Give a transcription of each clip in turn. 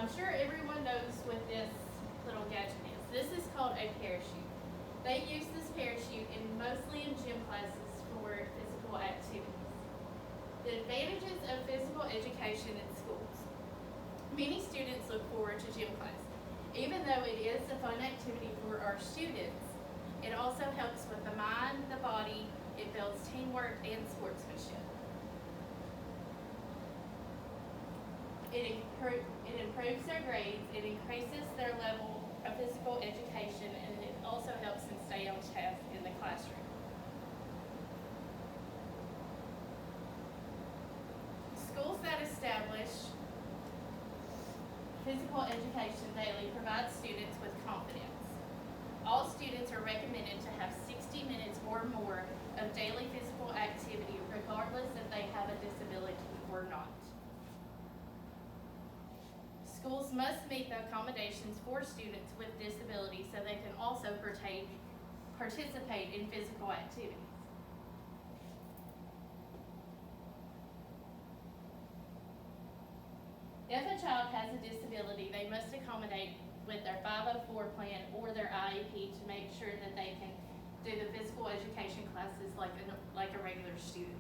I'm sure everyone knows what this little gadget is. This is called a parachute. They use this parachute mostly in gym classes for physical activities. The advantages of physical education in schools. Many students look forward to gym class. Even though it is a fun activity for our students, it also helps with the mind, the body, it builds teamwork and sportsmanship. It improves their grades, it increases their level of physical education, and it also helps them stay on task in the classroom. Schools that establish physical education daily provide students with confidence. All students are recommended to have 60 minutes or more of daily physical activity, regardless if they have a disability or not. Schools must meet the accommodations for students with disabilities so they can also participate in physical activities. If a child has a disability, they must accommodate with their 504 plan or their IEP to make sure that they can do the physical education classes like a regular student.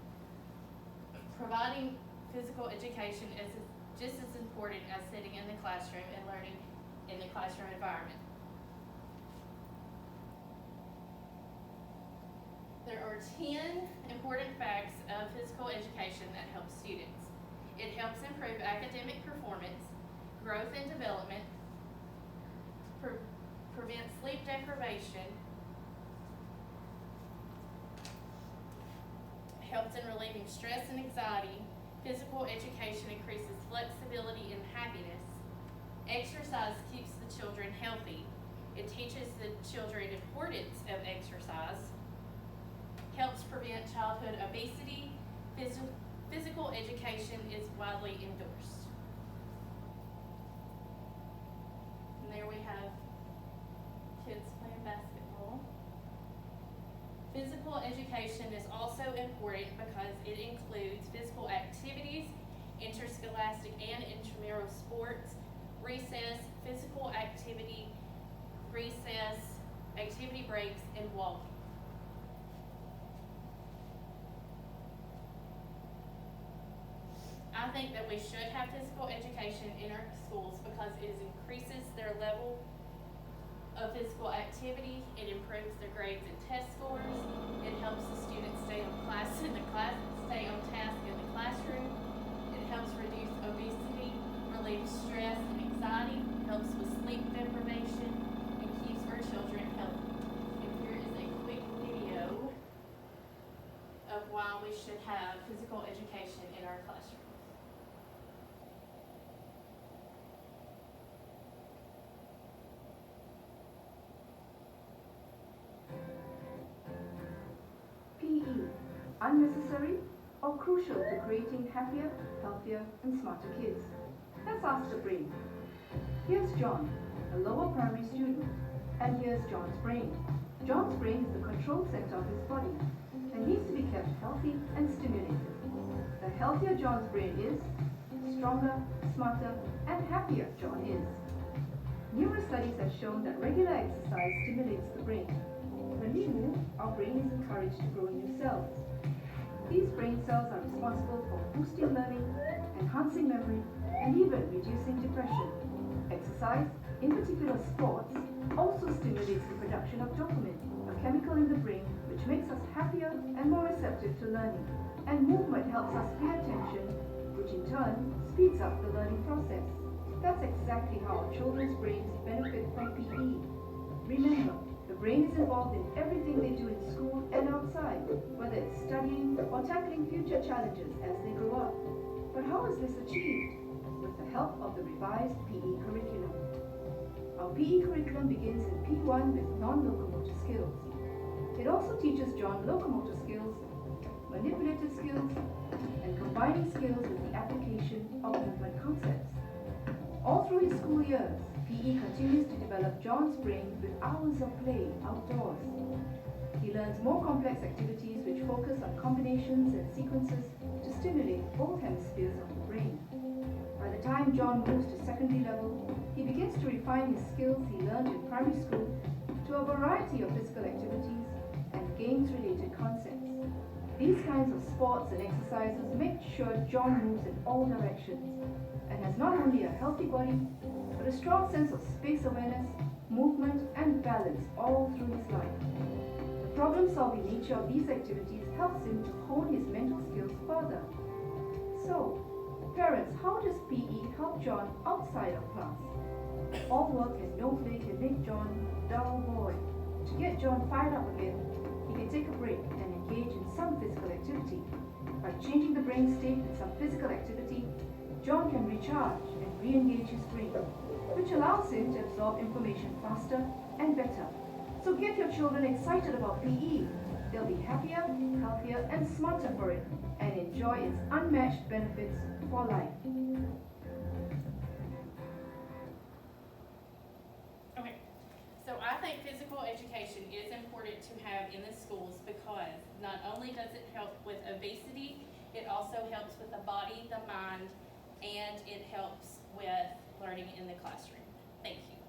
Providing physical education is just as important as sitting in the classroom and learning in the classroom environment. There are 10 important facts of physical education that help students. It helps improve academic performance, growth and development, prevents sleep deprivation, helps in relieving stress and anxiety. Physical education increases flexibility and happiness. Exercise keeps the children healthy. It teaches the children importance of exercise. Helps prevent childhood obesity. Physical education is widely endorsed. And there we have kids playing basketball. Physical education is also important because it includes physical activities, interscholastic and intramural sports, recess, physical activity, recess, activity breaks, and walking. I think that we should have physical education in our schools because it increases their level of physical activity, it improves their grades and test scores, it helps the students stay on task in the classroom, it helps reduce obesity, relieves stress and anxiety, helps with sleep deprivation, and keeps our children healthy. And here is a quick video of why we should have physical education in our classroom. PE, unnecessary or crucial to creating happier, healthier, and smarter kids? Let's ask the brain. Here's John, a lower primary student, and here's John's brain. John's brain is the control center of his body and needs to be kept healthy and stimulated. The healthier John's brain is, the stronger, smarter, and happier John is. Numerous studies have shown that regular exercise stimulates the brain. When we move, our brain is encouraged to grow new cells. These brain cells are responsible for boosting learning, enhancing memory, and even reducing depression. Exercise, in particular sports, also stimulates the production of dopamine, a chemical in the brain which makes us happier and more receptive to learning. And movement helps us pay attention, which in turn speeds up the learning process. That's exactly how our children's brains benefit from PE. Remember, the brain is involved in everything they do in school and outside, whether it's studying or tackling future challenges as they grow up. But how is this achieved? With the help of the revised PE curriculum. Our PE curriculum begins in P1 with non-locomotor skills. It also teaches John locomotor skills, manipulative skills, and combining skills with the application of movement concepts. All through his school years, PE continues to develop John's brain with hours of play outdoors. He learns more complex activities which focus on combinations and sequences to stimulate both hemispheres of the brain. By the time time John moves to secondary level, he begins to refine his skills he learned in primary school to a variety of physical activities and games-related concepts. These kinds of sports and exercises make sure John moves in all directions and has not only a healthy body, but a strong sense of space awareness, movement, and balance all through his life. The problem-solving nature of these activities helps him to hone his mental skills further. So, parents, how does PE help John outside of class? All work and no play can make John a dull boy. To get John fired up again, he can take a break and engage in some physical activity. By changing the brain state with some physical activity, John can recharge and re-engage his brain, which allows him to absorb information faster and better. So get your children excited about PE. They'll be happier, healthier, and smarter for it, and enjoy its unmatched benefits for life. Okay, so I think physical education is important to have in the schools because not only does it help with obesity, it also helps with the body, the mind, and it helps with learning in the classroom. Thank you.